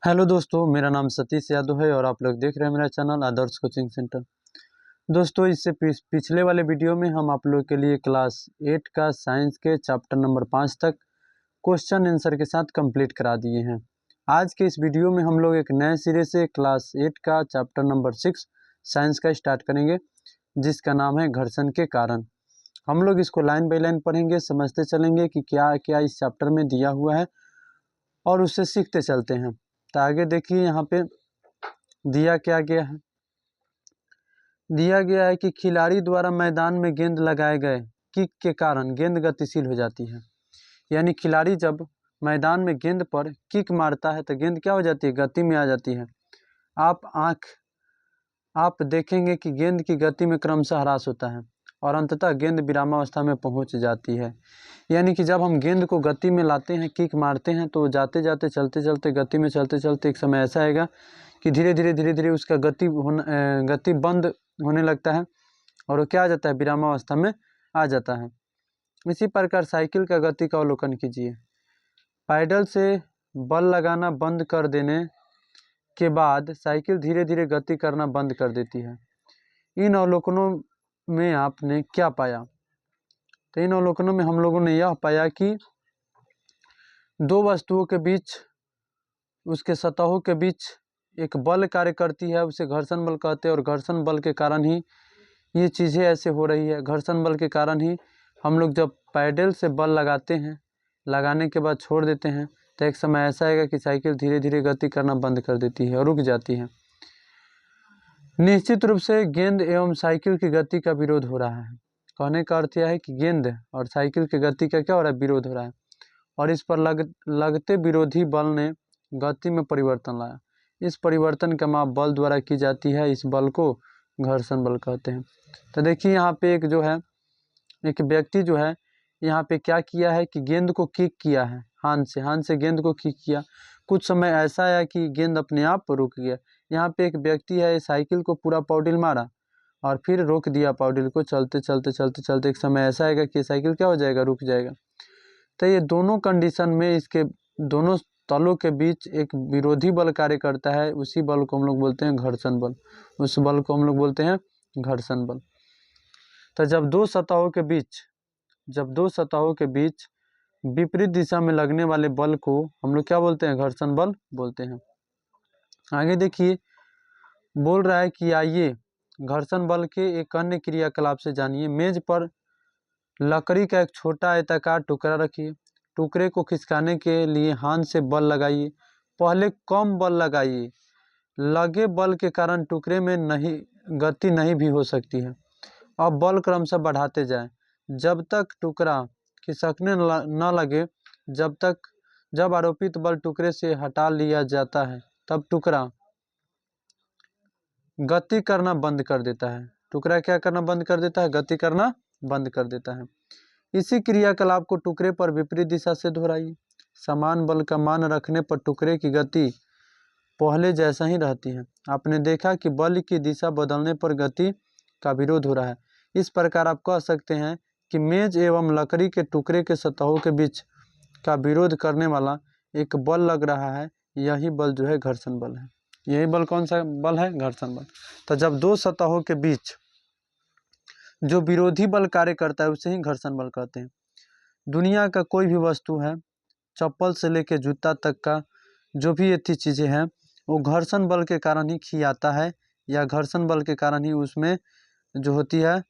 Hello दोस्तों, मेरा नाम सतीश यादव है और आप लोग देख रहे हैं मेरा चैनल आदर्श कोचिंग सेंटर। दोस्तों, इससे पिछले वाले वीडियो में हम आप लोग के लिए क्लास 8 का साइंस के चैप्टर नंबर 5 तक क्वेश्चन आंसर के साथ कंप्लीट करा दिए हैं। आज के इस वीडियो में हम लोग एक नए सिरे से क्लास 8 का चैप्टर नंबर 6 साइंस का स्टार्ट करेंगे, जिसका नाम है घर्षण के कारण। हम लोग इसको लाइन बाई लाइन पढ़ेंगे, समझते चलेंगे कि क्या क्या इस चैप्टर में दिया हुआ है और उससे सीखते चलते हैं। तो आगे देखिए, यहाँ पे दिया क्या गया है। दिया गया है कि खिलाड़ी द्वारा मैदान में गेंद लगाए गए किक के कारण गेंद गतिशील हो जाती है। यानी खिलाड़ी जब मैदान में गेंद पर किक मारता है तो गेंद क्या हो जाती है, गति में आ जाती है। आप देखेंगे कि गेंद की गति में क्रमशः ह्रास होता है और अंततः गेंद विरामावस्था में पहुंच जाती है। यानी कि जब हम गेंद को गति में लाते हैं, किक मारते हैं, तो जाते जाते चलते चलते गति में चलते चलते एक समय ऐसा आएगा कि धीरे धीरे उसका गति बंद होने लगता है और वो क्या आ जाता है, विरामावस्था में आ जाता है। इसी प्रकार साइकिल का गति का अवलोकन कीजिए। पैडल से बल लगाना बंद कर देने के बाद साइकिल धीरे धीरे गति करना बंद कर देती है। इन अवलोकनों में आपने क्या पाया? तो इन अवलोकनों में हम लोगों ने यह पाया कि दो वस्तुओं के बीच, उसके सतहों के बीच एक बल कार्य करती है, उसे घर्षण बल कहते हैं। और घर्षण बल के कारण ही ये चीज़ें ऐसे हो रही है। घर्षण बल के कारण ही हम लोग जब पैडल से बल लगाते हैं, लगाने के बाद छोड़ देते हैं, तो एक समय ऐसा आएगा कि साइकिल धीरे धीरे गति करना बंद कर देती है और रुक जाती है। निश्चित रूप से गेंद एवं साइकिल की गति का विरोध हो रहा है। कहने का अर्थ यह है कि गेंद और साइकिल की गति का क्या हो रहा है, विरोध हो रहा है। और इस पर लगते विरोधी बल ने गति में परिवर्तन लाया। इस परिवर्तन का माप बल द्वारा की जाती है। इस बल को घर्षण बल कहते हैं। तो देखिए, यहाँ पे एक व्यक्ति जो है यहाँ पे क्या किया है कि गेंद को किक किया है, हाथ से गेंद को किक किया। कुछ समय ऐसा आया कि गेंद अपने आप रुक गया। यहाँ पे एक व्यक्ति है, साइकिल को पूरा पॉडिल मारा और फिर रोक दिया पॉडिल को। चलते चलते चलते चलते एक समय ऐसा आएगा कि साइकिल क्या हो जाएगा, रुक जाएगा। तो ये दोनों कंडीशन में इसके दोनों तलों के बीच एक विरोधी बल कार्य करता है। उसी बल को हम लोग बोलते हैं घर्षण बल। उस बल को हम लोग बोलते हैं घर्षण बल। तो जब दो सतहों के बीच विपरीत दिशा में लगने वाले बल को हम लोग क्या बोलते हैं, घर्षण बल बोलते हैं। आगे देखिए, बोल रहा है कि आइए घर्षण बल के एक अन्य क्रियाकलाप से जानिए। मेज पर लकड़ी का एक छोटा आयताकार टुकड़ा रखिए। टुकड़े को खिसकाने के लिए हाथ से बल लगाइए। पहले कम बल लगाइए। लगे बल के कारण टुकड़े में गति नहीं भी हो सकती है। अब बल क्रमशः बढ़ाते जाएं जब तक टुकड़ा खिसकने न लगे। जब आरोपित बल टुकड़े से हटा लिया जाता है, तब टुकड़ा गति करना बंद कर देता है। टुकड़ा क्या करना बंद कर देता है, गति करना बंद कर देता है। इसी क्रियाकलाप को टुकड़े पर विपरीत दिशा से दोहराइए। समान बल का मान रखने पर टुकड़े की गति पहले जैसा ही रहती है। आपने देखा कि बल की दिशा बदलने पर गति का विरोध हो रहा है। इस प्रकार आप कह सकते हैं कि मेज एवं लकड़ी के टुकड़े के सतहों के बीच का विरोध करने वाला एक बल लग रहा है। यही बल जो है घर्षण बल है। यही बल कौन सा बल है, घर्षण बल। तो जब दो सतहों के बीच जो विरोधी बल कार्य करता है उसे ही घर्षण बल कहते हैं। दुनिया का कोई भी वस्तु है, चप्पल से लेकर जूता तक का जो भी ये चीज़ें हैं, वो घर्षण बल के कारण ही खियाता है, या घर्षण बल के कारण ही उसमें जो होती है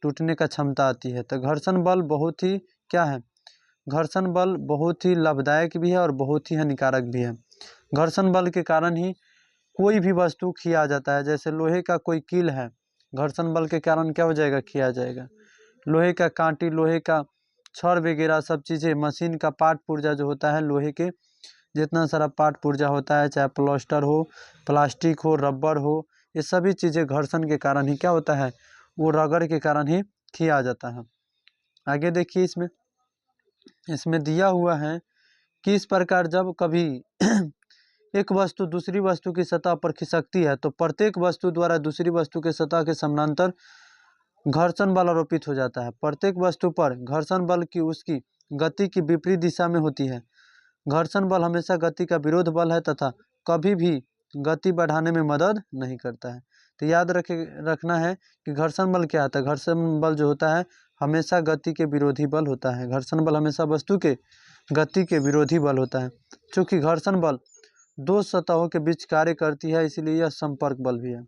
टूटने का क्षमता आती है। तो घर्षण बल बहुत ही क्या है, घर्षण बल बहुत ही लाभदायक भी है और बहुत ही हानिकारक भी है। घर्षण बल के कारण ही कोई भी वस्तु खिया जाता है। जैसे लोहे का कोई कील है, घर्षण बल के कारण क्या हो जाएगा, खिया जाएगा। लोहे का कांटी, लोहे का छड़ वगैरह सब चीज़ें, मशीन का पार्ट पुर्जा जो होता है, लोहे के जितना सारा पार्ट पुर्जा होता है, चाहे प्लास्टर हो, प्लास्टिक हो, रबर हो, ये सभी चीज़ें घर्षण के कारण ही क्या होता है, वो रगड़ के कारण ही खिया जाता है। आगे देखिए, इसमें दिया हुआ है कि इस प्रकार जब कभी एक वस्तु दूसरी वस्तु की सतह पर खिसकती है, तो प्रत्येक वस्तु द्वारा दूसरी वस्तु के सतह के समानांतर घर्षण बल आरोपित हो जाता है। प्रत्येक वस्तु पर घर्षण बल की उसकी गति की विपरीत दिशा में होती है। घर्षण बल हमेशा गति का विरोध बल है तथा कभी भी गति बढ़ाने में मदद नहीं करता है। तो याद रखना है कि घर्षण बल क्या होता है। घर्षण बल जो होता है हमेशा गति के विरोधी बल होता है। घर्षण बल हमेशा वस्तु के गति के विरोधी बल होता है। चूँकि घर्षण बल दो सतहों के बीच कार्य करती है, इसलिए यह संपर्क बल भी है।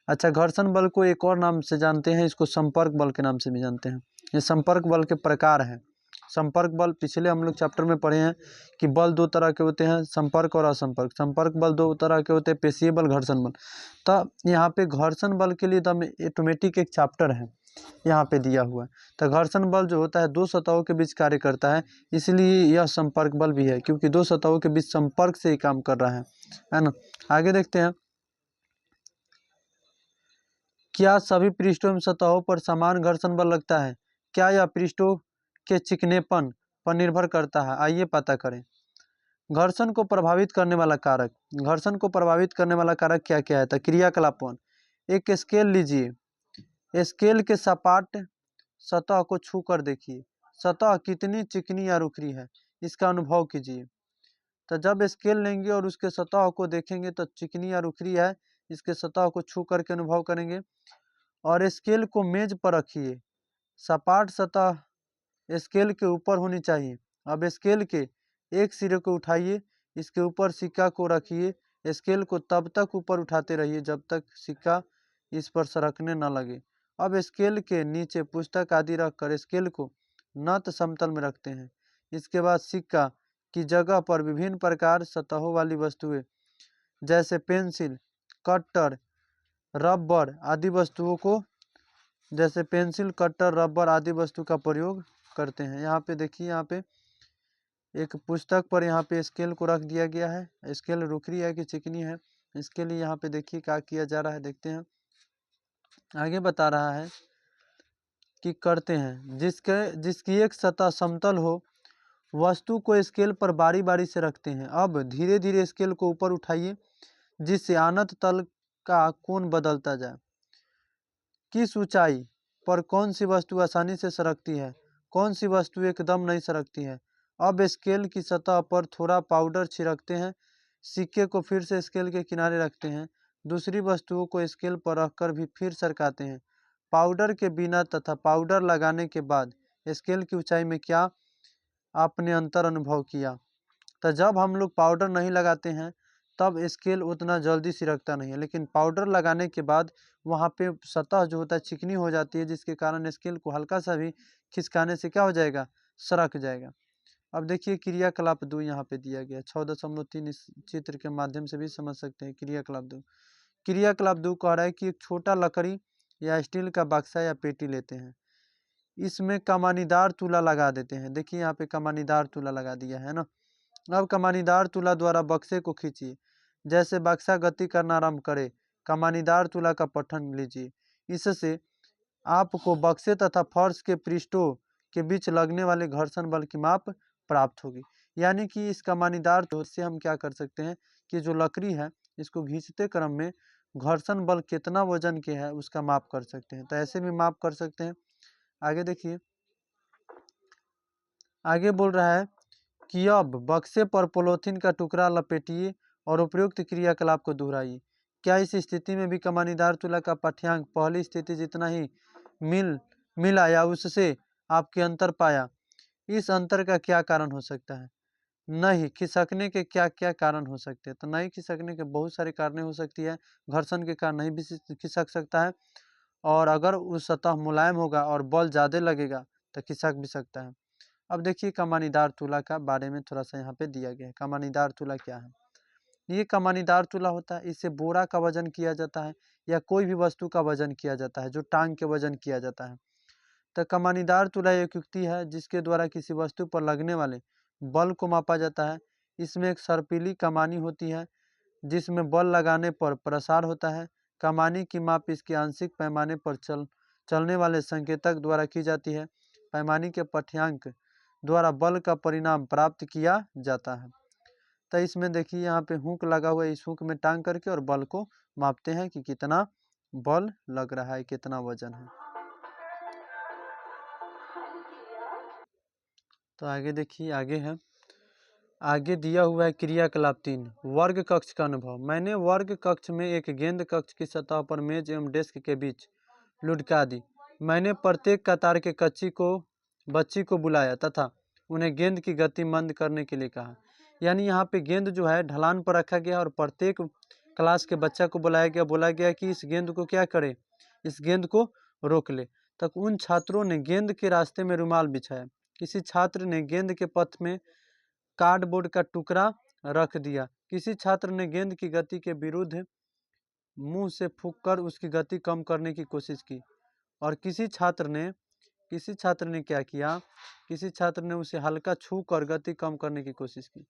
अच्छा, घर्षण बल को एक और नाम से जानते हैं, इसको संपर्क बल के नाम से भी जानते हैं। ये संपर्क बल के प्रकार हैं। संपर्क बल पिछले हम लोग चैप्टर में पढ़े हैं कि बल दो तरह के होते हैं, संपर्क और असंपर्क। संपर्क बल दो तरह के होते हैं, पेशीय बल, घर्षण बल। तो यहाँ पे घर्षण बल के लिए तो ऑटोमेटिक एक चैप्टर है यहाँ पे दिया हुआ है। तो घर्षण बल जो होता है दो सतहों के बीच कार्य करता है, इसलिए यह संपर्क बल भी है, क्योंकि दो सतहों के बीच संपर्क से ही काम कर रहा है ना। आगे देखते हैं, क्या सभी पृष्ठों एवं सतहों पर समान घर्षण बल लगता है? क्या यह पृष्ठों के चिकनेपन पर निर्भर करता है? आइए पता करें। घर्षण को प्रभावित करने वाला कारक, घर्षण को प्रभावित करने वाला कारक क्या क्या है? तो क्रियाकलापन। एक स्केल लीजिए, स्केल के सपाट सतह को छू कर देखिए, सतह कितनी चिकनी या रुखरी है, इसका अनुभव कीजिए। तो जब स्केल लेंगे और उसके सतह को देखेंगे तो चिकनी या रुखरी है, इसके सतह को छू करके अनुभव करेंगे। और स्केल को मेज पर रखिए, सपाट सतह स्केल के ऊपर होनी चाहिए। अब स्केल के एक सिरे को उठाइए, इसके ऊपर सिक्का को रखिए, स्केल को तब तक ऊपर उठाते रहिए जब तक सिक्का इस पर सरकने न लगे। अब स्केल के नीचे पुस्तक आदि रखकर स्केल को नत समतल में रखते हैं। इसके बाद सिक्का की जगह पर विभिन्न प्रकार सतहों वाली वस्तुएं जैसे पेंसिल, कटर, रबर आदि वस्तुओं को रबर आदि वस्तु का प्रयोग करते हैं। यहाँ पे देखिए, यहाँ पे एक पुस्तक पर यहाँ पे स्केल को रख दिया गया है। स्केल रुखरी है कि चिकनी है, इसके लिए यहाँ पे देखिए क्या किया जा रहा है, देखते हैं। आगे बता रहा है कि करते हैं जिसकी एक सतह समतल हो, वस्तु को स्केल पर बारी बारी से रखते हैं। अब धीरे धीरे स्केल को ऊपर उठाइए जिससे अनंत तल का कोण बदलता जाए। किस ऊंचाई पर कौन सी वस्तु आसानी से सरकती है, कौन सी वस्तु एकदम नहीं सरकती है। अब स्केल की सतह पर थोड़ा पाउडर छिड़कते हैं, सिक्के को फिर से स्केल के किनारे रखते हैं, दूसरी वस्तुओं को स्केल पर रखकर भी फिर सरकाते हैं। पाउडर के बिना तथा पाउडर लगाने के बाद स्केल की ऊंचाई में क्या आपने अंतर अनुभव किया? तो जब हम लोग पाउडर नहीं लगाते हैं तब स्केल उतना जल्दी सिरकता नहीं है, लेकिन पाउडर लगाने के बाद वहाँ पे सतह जो होता है चिकनी हो जाती है, जिसके कारण स्केल को हल्का सा भी खिसकाने से क्या हो जाएगा, सरक जाएगा। अब देखिए क्रियाकलाप 2 यहाँ पे दिया गया 6.3, इस चित्र के माध्यम से भी समझ सकते हैं। क्रियाकलाप 2, क्रियाकलाप 2 कह रहा है कि एक छोटा लकड़ी या स्टील का बक्सा या पेटी लेते हैं, इसमें कमानीदार तुला लगा देते हैं। देखिए यहाँ पे कमानीदार तुला लगा दिया है ना। अब कमानीदार तुला द्वारा बक्से को खींचिए, जैसे बक्सा गति करना आरंभ करे कमानीदार तुला का पठन लीजिए। इससे आपको बक्से तथा फर्श के पृष्ठों के बीच लगने वाले घर्षण बल की माप प्राप्त होगी। यानी कि इस कमानीदार तुला से हम क्या कर सकते हैं कि जो लकड़ी है इसको खींचते क्रम में घर्षण बल कितना वजन के है उसका माप कर सकते हैं। तो ऐसे भी माप कर सकते हैं। आगे देखिए, आगे बोल रहा है कि अब बक्से पर पॉलीथीन का टुकड़ा लपेटिए और उपयुक्त क्रियाकलाप को दोहराइए। क्या इस स्थिति में भी कमानीदार तुला का पाठ्यांक पहली स्थिति जितना ही मिला या उससे आपके अंतर पाया? इस अंतर का क्या कारण हो सकता है? नहीं खिसकने के क्या क्या कारण हो सकते हैं? तो नहीं खिसकने के बहुत सारे कारण हो सकती है। घर्षण के कारण नहीं भी खिसक सकता है, और अगर उस सतह मुलायम होगा और बल ज़्यादा लगेगा तो खिसक भी सकता है। अब देखिए कमानीदार तुला का बारे में थोड़ा सा यहाँ पे दिया गया है। कमानीदार तुला क्या है? ये कमानीदार तुला होता है, इससे बोरा का वजन किया जाता है या कोई भी वस्तु का वजन किया जाता है, जो टांग के वजन किया जाता है। तो कमानीदार तुला एक युक्ति है जिसके द्वारा किसी वस्तु पर लगने वाले बल को मापा जाता है। इसमें एक सर्पीली कमानी होती है जिसमें बल लगाने पर प्रसार होता है। कमानी की माप इसके आंशिक पैमाने पर चलने वाले संकेतक द्वारा की जाती है। पैमाने के पाठ्यांक द्वारा बल का परिणाम प्राप्त किया जाता है। तो इसमें देखिए यहाँ पे हुक लगा हुआ है, इस हुक में टांग करके और बल को मापते हैं कि कितना बल लग रहा है, कितना वजन है। तो आगे देखिए, आगे है आगे दिया हुआ है क्रियाकलाप 3 वर्ग कक्ष का अनुभव। मैंने वर्ग कक्ष में एक गेंद कक्ष की सतह पर मेज एवं डेस्क के बीच लुढ़का दी। मैंने प्रत्येक कतार के बच्ची को बुलाया तथा उन्हें गेंद की गति मंद करने के लिए कहा। यानी यहाँ पे गेंद जो है ढलान पर रखा गया और प्रत्येक क्लास के बच्चा को बुलाया गया, बोला गया कि इस गेंद को क्या करे, इस गेंद को रोक ले। तक उन छात्रों ने गेंद के रास्ते में रुमाल बिछाया। किसी छात्र ने गेंद के पथ में कार्डबोर्ड का टुकड़ा रख दिया। किसी छात्र ने गेंद की गति के विरुद्ध मुंह से फूंककर उसकी गति कम करने की कोशिश की। और किसी छात्र ने क्या किया, किसी छात्र ने उसे हल्का छू कर गति कम करने की कोशिश की।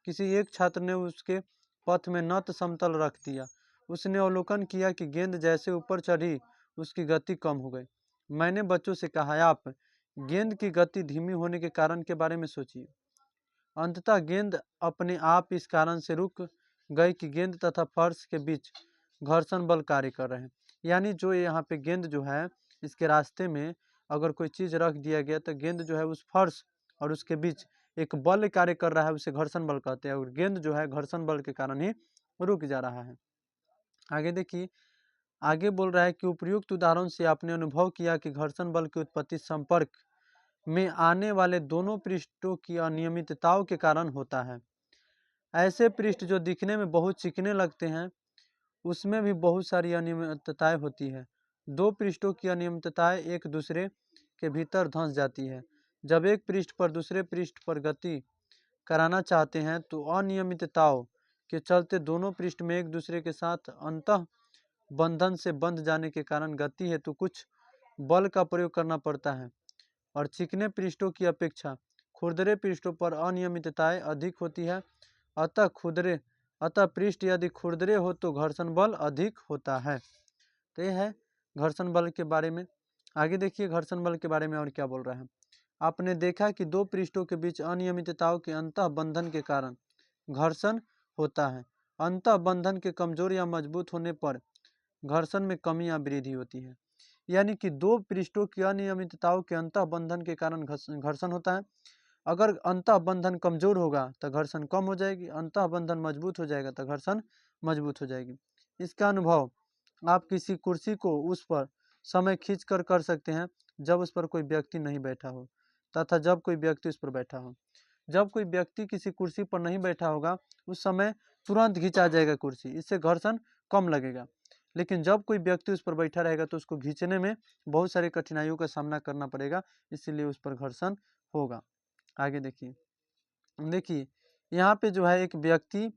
किसी एक छात्र ने उसके पथ में नत समतल रख दिया। उसने अवलोकन किया कि गेंद जैसे ऊपर चढ़ी उसकी गति कम हो गई। मैंने बच्चों से कहा, आप गेंद की गति धीमी होने के कारण के बारे में सोचिए। अंततः गेंद अपने आप इस कारण से रुक गई कि गेंद तथा फर्श के बीच घर्षण बल कार्य कर रहे हैं। यानी जो यहाँ पे गेंद जो है इसके रास्ते में अगर कोई चीज रख दिया गया तो गेंद जो है उस फर्श और उसके बीच एक बल कार्य कर रहा है, उसे घर्षण बल कहते हैं। और गेंद जो है घर्षण बल के कारण ही रुक जा रहा है। आगे देखिए, आगे बोल रहा है कि उपयुक्त उदाहरण से आपने अनुभव किया कि घर्षण बल की उत्पत्ति संपर्क में आने वाले दोनों पृष्ठों की अनियमितताओं के कारण होता है। ऐसे पृष्ठ जो दिखने में बहुत चिकने लगते हैं उसमें भी बहुत सारी अनियमितताएं होती है। दो पृष्ठों की अनियमितताएं एक दूसरे के भीतर धंस जाती है। जब एक पृष्ठ पर दूसरे पृष्ठ पर गति कराना चाहते हैं तो अनियमितताओं के चलते दोनों पृष्ठ में एक दूसरे के साथ अंतः बंधन से बंध जाने के कारण गति हेतु कुछ बल का प्रयोग करना पड़ता है। और चिकने पृष्ठों की अपेक्षा खुरदरे पृष्ठों पर अनियमितताएं अधिक होती है। अतः पृष्ठ यदि खुरदरे हो तो घर्षण बल अधिक होता है। तो यह है घर्षण बल के बारे में। आगे देखिए घर्षण बल के बारे में और क्या बोल रहा है। आपने देखा कि दो पृष्ठों के बीच अनियमितताओं के अंतः बंधन के कारण घर्षण होता है। अंतः बंधन के कमजोर या मजबूत होने पर घर्षण में कमी या वृद्धि होती है। यानी कि दो पृष्ठों की अनियमितताओं के अंतः बंधन के कारण घर्षण होता है। अगर अंतः बंधन कमजोर होगा तो घर्षण कम हो जाएगी, अंतः बंधन मजबूत हो जाएगा तो घर्षण मजबूत हो जाएगी। इसका अनुभव आप किसी कुर्सी को उस पर समय खींच कर सकते हैं जब उस पर कोई व्यक्ति नहीं बैठा हो तथा जब कोई व्यक्ति उस पर बैठा हो। जब कोई व्यक्ति किसी कुर्सी पर नहीं बैठा होगा उस समय तुरंत खींचा जाएगा कुर्सी, इससे घर्षण कम लगेगा। लेकिन जब कोई व्यक्ति उस पर बैठा रहेगा तो उसको खींचने में बहुत सारी कठिनाइयों का सामना करना पड़ेगा, इसीलिए उस पर घर्षण होगा। आगे देखिए यहाँ पे जो है एक व्यक्ति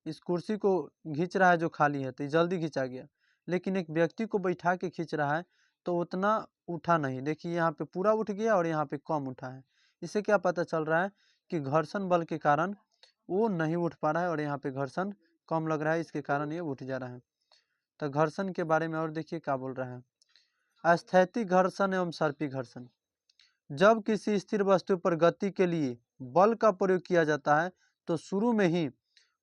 इस कुर्सी को खींच रहा है जो खाली है, तो जल्दी खींचा गया। लेकिन एक व्यक्ति को बैठा के खींच रहा है तो उतना उठा नहीं। देखिए यहाँ पे पूरा उठ गया और यहाँ पे कम उठा है। इससे क्या पता चल रहा है कि घर्षण बल के कारण वो नहीं उठ पा रहा है और यहाँ पे घर्षण कम लग रहा है, इसके कारण ये उठ जा रहा है। तो घर्षण के बारे में और देखिए क्या बोल रहा है। अस्थैतिक घर्षण एवं सर्पी घर्षण। जब किसी स्थिर वस्तु पर गति के लिए बल का प्रयोग किया जाता है तो शुरू में ही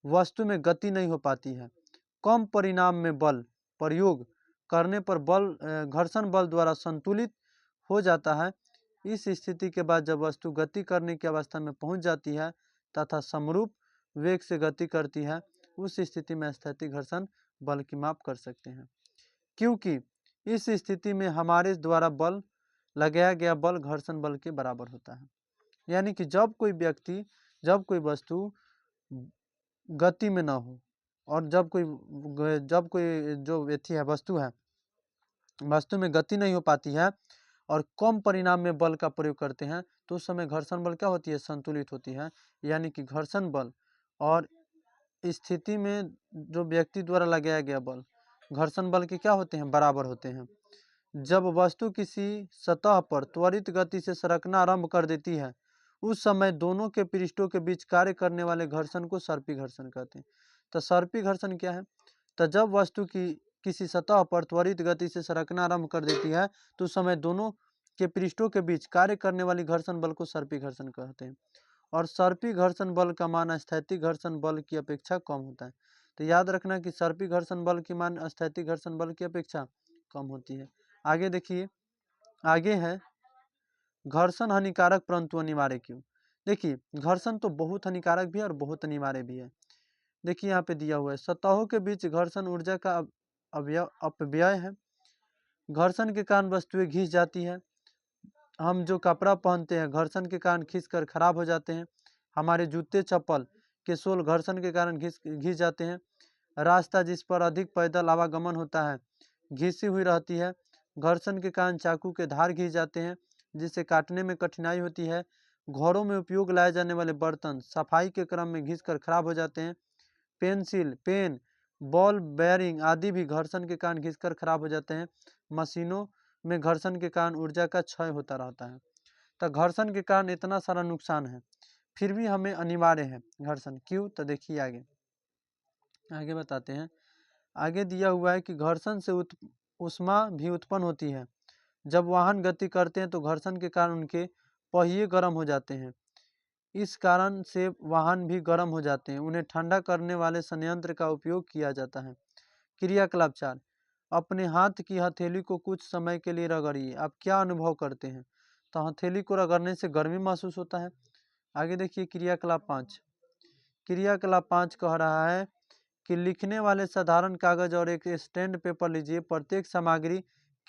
वस्तु में गति नहीं हो पाती है। कम परिमाण में बल प्रयोग करने पर घर्षण बल द्वारा संतुलित हो जाता है। इस स्थिति के बाद जब वस्तु गति करने की अवस्था में पहुंच जाती है तथा समरूप वेग से गति करती है, उस स्थिति में स्थैतिक घर्षण बल की माप कर सकते हैं। क्योंकि इस स्थिति में हमारे द्वारा बल लगाया गया बल घर्षण बल के बराबर होता है। यानी कि जब कोई वस्तु गति में ना हो और जब कोई जो वस्तु में गति नहीं हो पाती है और कम परिमाण में बल का प्रयोग करते हैं तो उस समय घर्षण बल क्या होती है, संतुलित होती है। यानी कि घर्षण बल और स्थिति में जो व्यक्ति द्वारा लगाया गया बल घर्षण बल के क्या होते हैं, बराबर होते हैं। जब वस्तु किसी सतह पर त्वरित गति से सरकना आरंभ कर देती है उस समय दोनों के पृष्ठों के बीच कार्य करने वाले घर्षण को सर्पी घर्षण कहते हैं। तो सर्पी घर्षण क्या है, तो जब वस्तु की किसी सतह पर त्वरित गति से सरकना आरंभ कर देती है तो उस समय दोनों के पृष्ठों के बीच कार्य करने वाली घर्षण बल को सर्पी घर्षण कहते हैं। और सर्पी घर्षण बल का मान स्थैतिक घर्षण बल की अपेक्षा कम होता है। तो याद रखना कि सर्पी घर्षण बल की मान स्थैतिक घर्षण बल की अपेक्षा कम होती है। आगे देखिए, आगे है घर्षण हानिकारक परंतु अनिवार्य क्यों। देखिए घर्षण तो बहुत हानिकारक भी है और बहुत अनिवार्य भी है। देखिए यहाँ पे दिया हुआ है, सतहों के बीच घर्षण ऊर्जा का अपव्यय है। घर्षण के कारण वस्तुएं घिस जाती है। हम जो कपड़ा पहनते हैं घर्षण के कारण खींच कर खराब हो जाते हैं। हमारे जूते चप्पल के सोल घर्षण के कारण घिस जाते हैं। रास्ता जिस पर अधिक पैदल आवागमन होता है घिसी हुई रहती है। घर्षण के कारण चाकू के धार घिस जाते हैं जिससे काटने में कठिनाई होती है। घरों में उपयोग लाए जाने वाले बर्तन सफाई के क्रम में घिस कर खराब हो जाते हैं। पेंसिल, पेन, बॉल बेयरिंग आदि भी घर्षण के कारण घिसकर खराब हो जाते हैं। मशीनों में घर्षण के कारण ऊर्जा का क्षय होता रहता है। तो घर्षण के कारण इतना सारा नुकसान है, फिर भी हमें अनिवार्य है घर्षण। क्यों? तो देखिए आगे आगे बताते हैं। आगे दिया हुआ है कि घर्षण से ऊष्मा भी उत्पन्न होती है। जब वाहन गति करते हैं तो घर्षण के कारण उनके पहिए गर्म हो जाते हैं। इस कारण से वाहन भी गर्म हो जाते हैं। उन्हें ठंडा करने वाले संयंत्र का उपयोग किया जाता है। क्रियाकलाप 4, अपने हाथ की हथेली को कुछ समय के लिए रगड़िए। आप क्या अनुभव करते हैं? तो हथेली को रगड़ने से गर्मी महसूस होता है। आगे देखिए क्रियाकलाप 5। क्रियाकलाप 5 कह रहा है कि लिखने वाले साधारण कागज और एक स्टैंड पेपर लीजिए। प्रत्येक सामग्री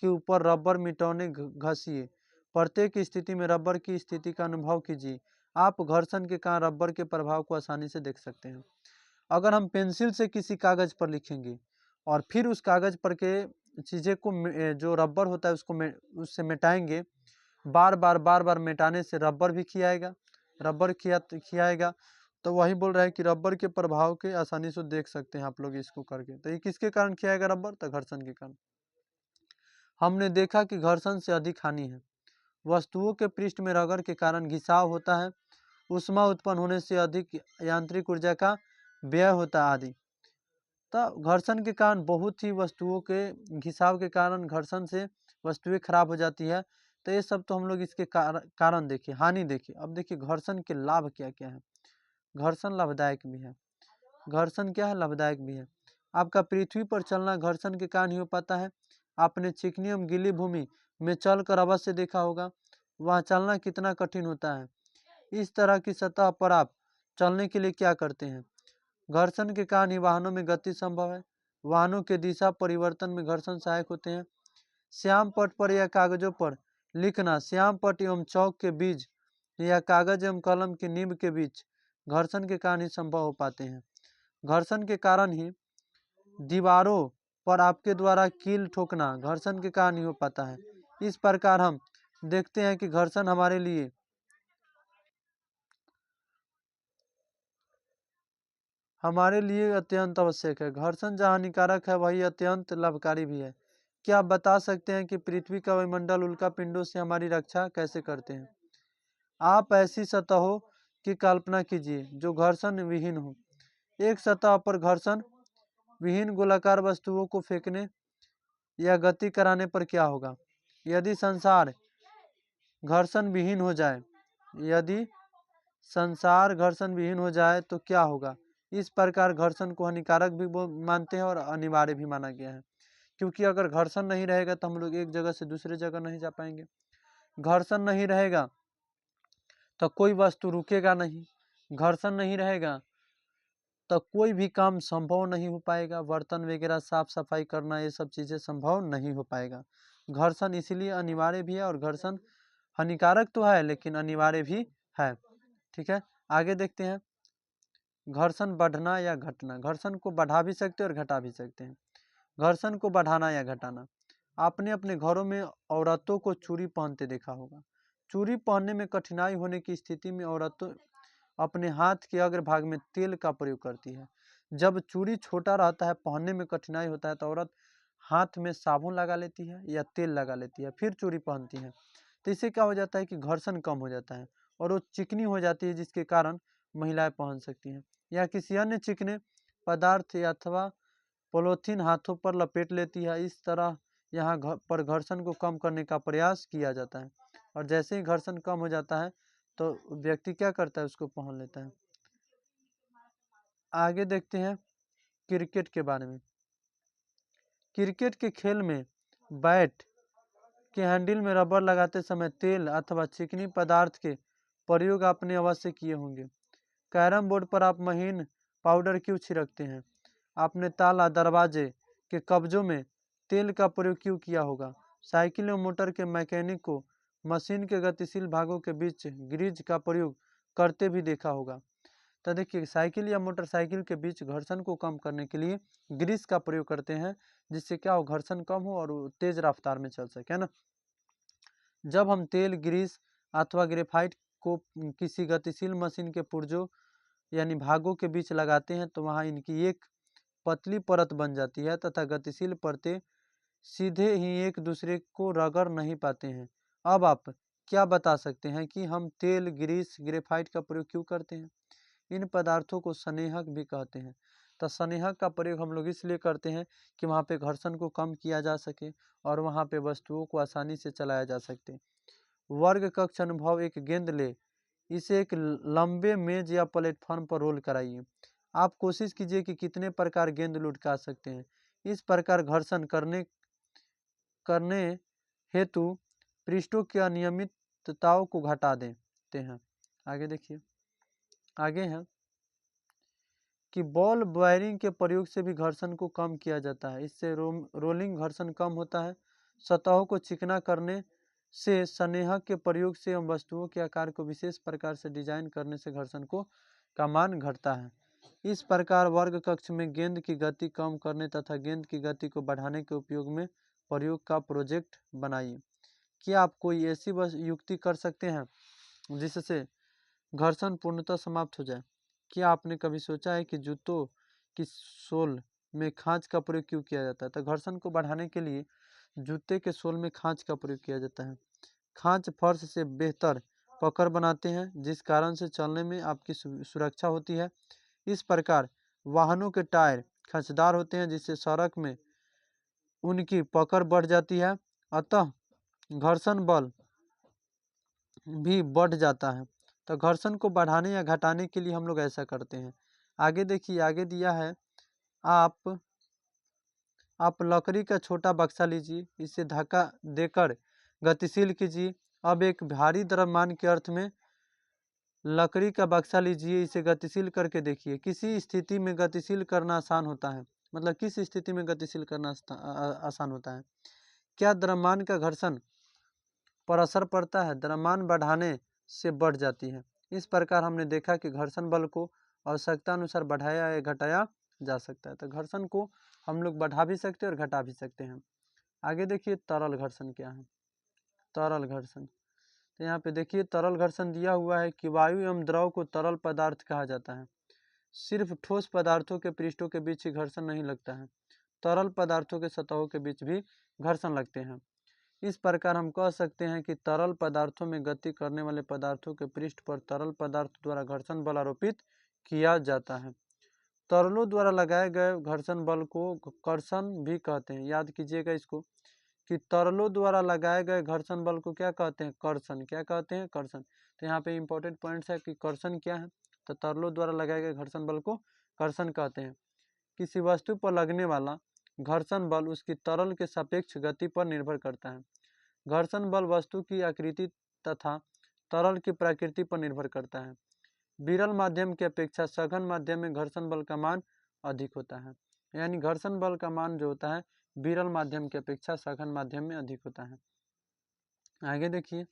के ऊपर रबर मिटौने घसिए। प्रत्येक स्थिति में रबर की स्थिति का अनुभव कीजिए। आप घर्षण के कारण रबर के प्रभाव को आसानी से देख सकते हैं। अगर हम पेंसिल से किसी कागज पर लिखेंगे और फिर उस कागज पर के चीज़ें को जो रबर होता है उससे मिटाएंगे, बार बार मिटाने से रबर भी खियाएगा। रबर खियाएगा तो वही बोल रहा है कि रबर के प्रभाव के आसानी से देख सकते हैं आप लोग इसको करके। तो ये किसके कारण खियाएगा रबर? तो घर्षण के कारण। हमने देखा कि घर्षण से अधिक हानि है। वस्तुओं के पृष्ठ में रगड़ के कारण घिसाव होता है। ऊष्मा उत्पन्न होने से अधिक यांत्रिक ऊर्जा का व्यय होता है आदि। तो घर्षण के कारण बहुत ही वस्तुओं के घिसाव के कारण घर्षण से वस्तुएं खराब हो जाती है। तो ये सब तो हम लोग इसके कारण देखे, हानि देखे। अब देखिए घर्षण के लाभ क्या क्या है। घर्षण लाभदायक भी है। घर्षण क्या है? लाभदायक भी है। आपका पृथ्वी पर चलना घर्षण के कारण ही हो पाता है। आपने चिकनी एवं गीली भूमि में चलकर अवश्य देखा होगा, वहाँ चलना कितना कठिन होता है। इस तरह की सतह पर आप चलने के लिए क्या करते हैं? घर्षण के कारण ही वाहनों में गति संभव है। वाहनों के दिशा परिवर्तन में घर्षण सहायक होते हैं। श्याम पट पर या कागजों पर लिखना श्याम पट एवं चौक के बीच या कागज एवं कलम की नींब के बीच घर्षण के कारण ही संभव हो पाते हैं। घर्षण के कारण ही दीवारों पर आपके द्वारा कील ठोकना घर्षण के कारण ही हो पाता है। इस प्रकार हम देखते हैं कि घर्षण हमारे लिए अत्यंत आवश्यक है। घर्षण जहाँ हानिकारक है वही अत्यंत लाभकारी भी है। क्या आप बता सकते हैं कि पृथ्वी का वायुमंडल उल्का पिंडों से हमारी रक्षा कैसे करते हैं? आप ऐसी सतहों की कल्पना कीजिए जो घर्षण विहीन हो। एक सतह पर घर्षण विहीन गोलाकार वस्तुओं को फेंकने या गति कराने पर क्या होगा? यदि संसार घर्षण विहीन हो जाए यदि संसार घर्षण विहीन हो जाए तो क्या होगा? इस प्रकार घर्षण को हानिकारक भी मानते हैं और अनिवार्य भी माना गया है। क्योंकि अगर घर्षण नहीं रहेगा तो हम लोग एक जगह से दूसरे जगह नहीं जा पाएंगे। घर्षण नहीं रहेगा तो कोई वस्तु रुकेगा नहीं। घर्षण नहीं रहेगा तो कोई भी काम संभव नहीं हो पाएगा। बर्तन वगैरह साफ सफाई करना ये सब चीज़ें संभव नहीं हो पाएगा। घर्षण इसीलिए अनिवार्य भी है और घर्षण हानिकारक तो है लेकिन अनिवार्य भी है। ठीक है, आगे देखते हैं। घर्षण बढ़ना या घटना। घर्षण को बढ़ा भी सकते हैं और घटा भी सकते हैं। घर्षण को बढ़ाना या घटाना। आपने अपने घरों में औरतों को चूड़ी पहनते देखा होगा। चूड़ी पहनने में कठिनाई होने की स्थिति में औरतों अपने हाथ के अग्रभाग में तेल का प्रयोग करती है। जब चूड़ी छोटा रहता है, पहनने में कठिनाई होता है तो औरत हाथ में साबुन लगा लेती है या तेल लगा लेती है, फिर चूड़ी पहनती है। तो इससे क्या हो जाता है कि घर्षण कम हो जाता है और वो चिकनी हो जाती है जिसके कारण महिलाएं पहन सकती हैं। या किसी अन्य चिकने पदार्थ या अथवा पॉलीथीन हाथों पर लपेट लेती है। इस तरह यहाँ पर घर्षण को कम करने का प्रयास किया जाता है और जैसे ही घर्षण कम हो जाता है तो व्यक्ति क्या करता है? उसको पहन लेता है। आगे देखते हैं क्रिकेट के बारे में। क्रिकेट के खेल में बैट के हैंडल में रबर लगाते समय तेल अथवा चिकनी पदार्थ के प्रयोग आपने अवश्य किए होंगे। कैरम बोर्ड पर आप महीन पाउडर क्यों छिड़कते हैं? आपने ताला दरवाजे के कब्जों में तेल का प्रयोग क्यों किया होगा? साइकिल और मोटर के मैकेनिक को मशीन के गतिशील भागों के बीच ग्रीज का प्रयोग करते भी देखा होगा। तो देखिए, साइकिल या मोटरसाइकिल के बीच घर्षण को कम करने के लिए ग्रीस का प्रयोग करते हैं, जिससे क्या हो, घर्षण कम हो और वो तेज रफ्तार में चल सके, है ना। जब हम तेल, ग्रीस अथवा ग्रेफाइट को किसी गतिशील मशीन के पुर्जों यानी भागों के बीच लगाते हैं तो वहाँ इनकी एक पतली परत बन जाती है तथा गतिशील परतें सीधे ही एक दूसरे को रगड़ नहीं पाते हैं। अब आप क्या बता सकते हैं कि हम तेल, ग्रीस, ग्रेफाइट का प्रयोग क्यों करते हैं? इन पदार्थों को स्नेहक भी कहते हैं। तो स्नेहक का प्रयोग हम लोग इसलिए करते हैं कि वहाँ पे घर्षण को कम किया जा सके और वहाँ पे वस्तुओं को आसानी से चलाया जा सके। वर्ग कक्ष अनुभव, एक गेंद ले, इसे एक लंबे मेज या प्लेटफॉर्म पर रोल कराइए। आप कोशिश कीजिए कि कितने प्रकार गेंद लुढ़का सकते हैं। इस प्रकार घर्षण करने हेतु पृष्ठों की अनियमितताओं को घटा देते हैं। आगे देखिए, आगे है कि बॉल बेयरिंग के प्रयोग से भी घर्षण को कम किया जाता है। इससे रोलिंग घर्षण कम होता है। सतहों को चिकना करने से, स्नेहक के प्रयोग से एवं वस्तुओं के आकार को विशेष प्रकार से डिजाइन करने से घर्षण का मान घटता है। इस प्रकार वर्ग कक्ष में गेंद की गति कम करने तथा गेंद की गति को बढ़ाने के उपयोग में प्रयोग का प्रोजेक्ट बनाइए। क्या आप कोई ऐसी युक्ति कर सकते हैं जिससे घर्षण पूर्णतः समाप्त हो जाए? क्या आपने कभी सोचा है कि जूतों की सोल में खांच का प्रयोग क्यों किया जाता है? तो घर्षण को बढ़ाने के लिए जूते के सोल में खांच का प्रयोग किया जाता है। खांच फर्श से बेहतर पकड़ बनाते हैं, जिस कारण से चलने में आपकी सुरक्षा होती है। इस प्रकार वाहनों के टायर खांचदार होते हैं, जिससे सड़क में उनकी पकड़ बढ़ जाती है, अतः घर्षण बल भी बढ़ जाता है। तो घर्षण को बढ़ाने या घटाने के लिए हम लोग ऐसा करते हैं। आगे देखिए, आगे दिया है, आप लकड़ी का छोटा बक्सा लीजिए, इसे धक्का देकर गतिशील कीजिए। अब एक भारी द्रव्यमान के अर्थ में लकड़ी का बक्सा लीजिए, इसे गतिशील करके देखिए। किसी स्थिति में गतिशील करना आसान होता है, मतलब किस स्थिति में गतिशील करना आसान होता है? क्या द्रव्यमान का घर्षण पर असर पड़ता है? द्रव्यमान बढ़ाने से बढ़ जाती है। इस प्रकार हमने देखा कि घर्षण बल को आवश्यकता अनुसार बढ़ाया या घटाया जा सकता है। तो घर्षण को हम लोग बढ़ा भी सकते हैं और घटा भी सकते हैं। आगे देखिए, तरल घर्षण क्या है? तरल घर्षण, तो यहाँ पे देखिए तरल घर्षण दिया हुआ है कि वायु एवं द्रव को तरल पदार्थ कहा जाता है। सिर्फ ठोस पदार्थों के पृष्ठों के बीच ही घर्षण नहीं लगता है, तरल पदार्थों के सतहों के बीच भी घर्षण लगते हैं। इस प्रकार हम कह सकते हैं कि तरल पदार्थों में गति करने वाले पदार्थों के पृष्ठ पर तरल पदार्थ द्वारा घर्षण बल आरोपित किया जाता है। तरलों द्वारा लगाए गए घर्षण बल को कर्षण भी कहते हैं। याद कीजिएगा इसको कि तरलों द्वारा लगाए गए घर्षण बल को क्या कहते हैं? कर्षण। क्या कहते हैं? कर्षण। तो यहाँ पे इंपॉर्टेंट पॉइंट्स है कि कर्षण क्या है। तो तरलों द्वारा लगाए गए घर्षण बल को कर्षण कहते हैं। किसी वस्तु पर लगने वाला घर्षण बल उसकी तरल के सापेक्ष गति पर निर्भर करता है। घर्षण बल वस्तु की आकृति तथा तरल की प्रकृति पर निर्भर करता है। विरल माध्यम की अपेक्षा सघन माध्यम में घर्षण बल का मान अधिक होता है। यानी घर्षण बल का मान जो होता है विरल माध्यम की अपेक्षा सघन माध्यम में अधिक होता है। आगे देखिए,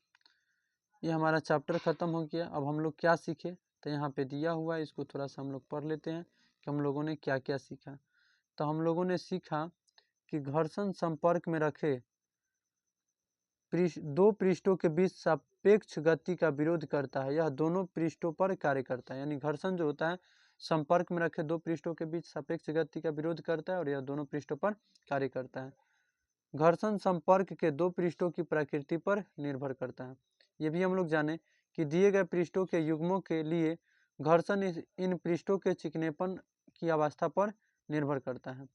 ये हमारा चैप्टर खत्म हो गया। अब हम लोग क्या सीखे? तो यहाँ पे दिया हुआ है, इसको थोड़ा सा हम लोग पढ़ लेते हैं कि हम लोगों ने क्या क्या सीखा। तो हम लोगों ने सीखा कि घर्षण संपर्क में रखे दो पृष्ठों के बीच सापेक्ष गति का विरोध करता है। यह दोनों पृष्ठों पर कार्य करता है। यानी घर्षण जो होता है संपर्क में रखे दो पृष्ठों के बीच सापेक्ष गति का विरोध करता है और यह दोनों पृष्ठों पर कार्य करता है। घर्षण संपर्क के दो पृष्ठों की प्रकृति पर निर्भर करता है। ये भी हम लोग जाने कि दिए गए पृष्ठों के युग्मों के लिए घर्षण इन पृष्ठों के चिकनेपन की अवस्था पर निर्भर करता है।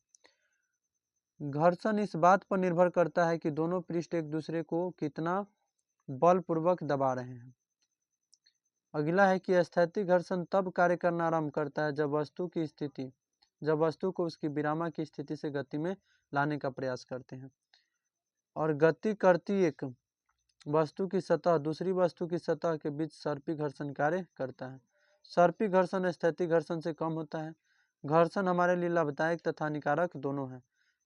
घर्षण इस बात पर निर्भर करता है कि दोनों पृष्ठ एक दूसरे को कितना बलपूर्वक दबा रहे हैं। अगला है कि स्थैतिक घर्षण तब कार्य करना आरंभ करता है जब वस्तु को उसकी विरामा की स्थिति से गति में लाने का प्रयास करते हैं। और गति करती एक वस्तु की सतह दूसरी वस्तु की सतह के बीच सर्पी घर्षण कार्य करता है। सर्पी घर्षण स्थैतिक घर्षण से कम होता है। घर्षण हमारे लिए लाभदायक तथा हानिकारक दोनों है।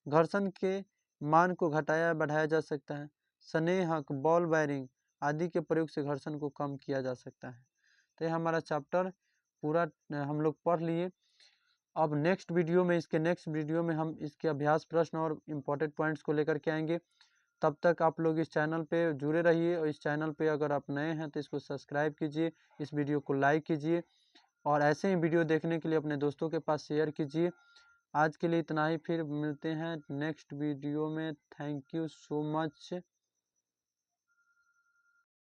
घर्षण के मान को घटाया या बढ़ाया जा सकता है। स्नेहक, बॉल बेयरिंग आदि के प्रयोग से घर्षण को कम किया जा सकता है। तो ये हमारा चैप्टर पूरा हम लोग पढ़ लिए। अब नेक्स्ट वीडियो में हम इसके अभ्यास प्रश्न और इम्पोर्टेंट पॉइंट्स को लेकर के आएंगे। तब तक आप लोग इस चैनल पे जुड़े रहिए, और इस चैनल पे अगर आप नए हैं तो इसको सब्सक्राइब कीजिए, इस वीडियो को लाइक कीजिए, और ऐसे ही वीडियो देखने के लिए अपने दोस्तों के पास शेयर कीजिए। आज के लिए इतना ही, फिर मिलते हैं नेक्स्ट वीडियो में। Thank you so much.